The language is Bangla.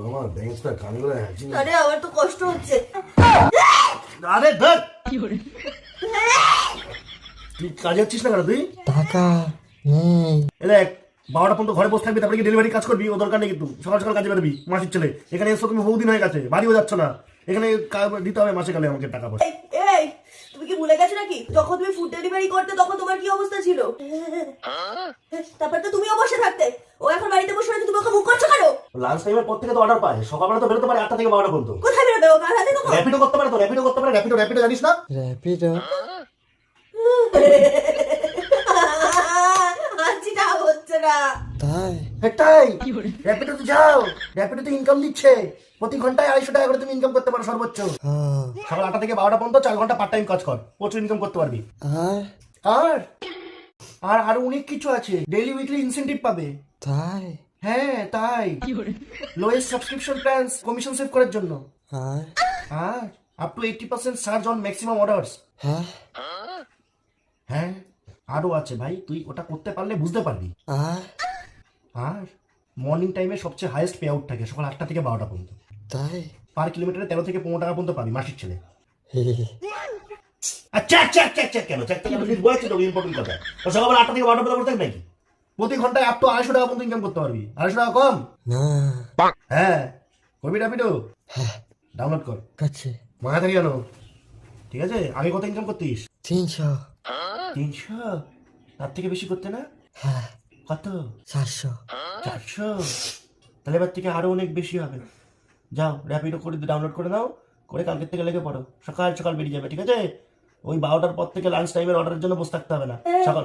আমার ব্যাংকটা কান করে আরে আমার তো কষ্ট হচ্ছে। আরে ধর তুই কাজে যাচ্ছিস না কেন তুই? টাকা নেই। এ দেখ 12টা পর্যন্ত ঘরে বসে থাকবি, তারপরে কি ডেলিভারি কাজ করবি? ও দরকার নেই কিন্তু, সকাল সকাল কাজে বেরোবি। মাসির ছেলে এখানে এসো, তুমি বহুদিন হয়ে গেছে, বাড়িও যাচ্ছ না। এখানে দিতে হবে মাসে কালে আমাকে টাকা পয়সা। এই তুমি কি ভুলে গেছো নাকি যখন তুমি ফুড ডেলিভারি করতে তখন তোমার কি অবস্থা ছিল? তারপর তো তুমিও বসে থাকতে, ও এখন বাড়িতে বসে রয়েছে, তুমি ওকে মুখ করছো কেন? লাঞ্চ টাইমের পর থেকে তো অর্ডার পায়, সকালবেলা তো বেরোতে পারে 8টা থেকে 12টা পর্যন্ত। কোথায় বেরোবে ও? কার হাতে তখন? র্যাপিডো করতে পারে তো, র্যাপিডো করতে পারে। র্যাপিডো জানিস না? র্যাপিডো হাসিটা হচ্ছে না। তাই এটাই র্যাপিডোতে যাও, র্যাপিডোতে ইনকাম দিচ্ছে। প্রতি ঘন্টায় 250 টাকা করে তুমি ইনকাম করতে পারো সর্বোচ্চ। হ্যাঁ। সকাল 8টা থেকে 12টা পর্যন্ত 4 ঘন্টা পার্ট টাইম কাজ কর, প্রচুর ইনকাম করতে পারবি। আর আর আর আরো অনেক কিছু আছে, ডেইলি উইকলি ইনসেনটিভ পাবে। তাই হ্যাঁ তাই, lowest subscription plans, commission save করার জন্য। আর আর up to 80% charge on maximum orders. হ্যাঁ হ্যাঁ আরো আছে ভাই, তুই ওটা করতে পারলে বুঝতে পারবি। আর আর মর্নিং টাইমে সবচেয়ে হাইয়েস্ট পে আউট থাকে সকাল 8টা থেকে 12টা পর্যন্ত। তাই পার কিলোমিটারে 13 থেকে 15 টাকা পর্যন্ত পাবি মাসির ছেলে। হে আর চেক কেন বলেছি তো ইম্পর্টেন্ট কথা। তো সকাল 8টা থেকে 12টা পর্যন্ত থাকবে নাকি? প্রতি ঘন্টায় আপ টু 250 টাকা পর্যন্ত ইনকাম করতে পারবি। 250 টাকা কম? না হ্যাঁ করবি র্যাপিডো, হ্যাঁ ডাউনলোড কর। কাছে মাথা থেকে জানো, ঠিক আছে? আগে কত ইনকাম করতিস? 300 300? তার থেকে বেশি করতে না? হ্যাঁ কত? 400 400? তাহলে এবার থেকে আরো অনেক বেশি হবে। যাও র্যাপিডো করে ডাউনলোড করে নাও, করে কালকের থেকে লেগে পড়ো, সকাল সকাল বেরিয়ে যাবে, ঠিক আছে? ওই 12টার পর থেকে লাঞ্চ টাইমের অর্ডারের জন্য বসে থাকতে হবে না। সকাল